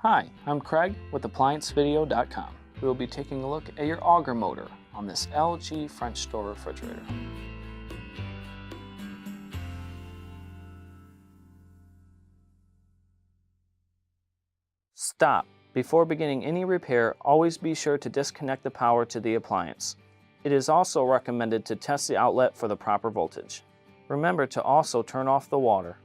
Hi, I'm Craig with ApplianceVideo.com. We will be taking a look at your Auger motor on this LG French door refrigerator. Stop. Before beginning any repair, always be sure to disconnect the power to the appliance. It is also recommended to test the outlet for the proper voltage. Remember to also turn off the water.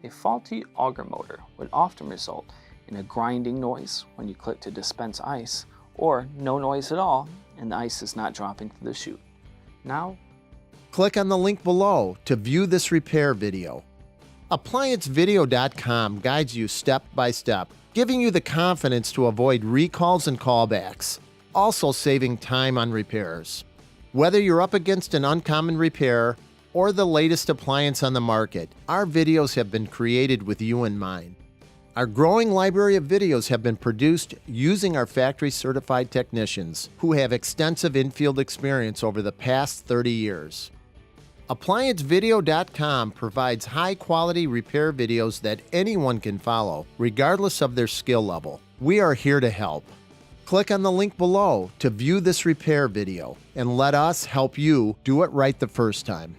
A faulty Auger motor would often result in a grinding noise when you click to dispense ice, or no noise at all and the ice is not dropping through the chute. Now, click on the link below to view this repair video. ApplianceVideo.com guides you step by step, giving you the confidence to avoid recalls and callbacks, also saving time on repairs. Whether you're up against an uncommon repair or the latest appliance on the market, our videos have been created with you in mind. Our growing library of videos have been produced using our factory-certified technicians who have extensive infield experience over the past 30 years. ApplianceVideo.com provides high-quality repair videos that anyone can follow, regardless of their skill level. We are here to help. Click on the link below to view this repair video and let us help you do it right the first time.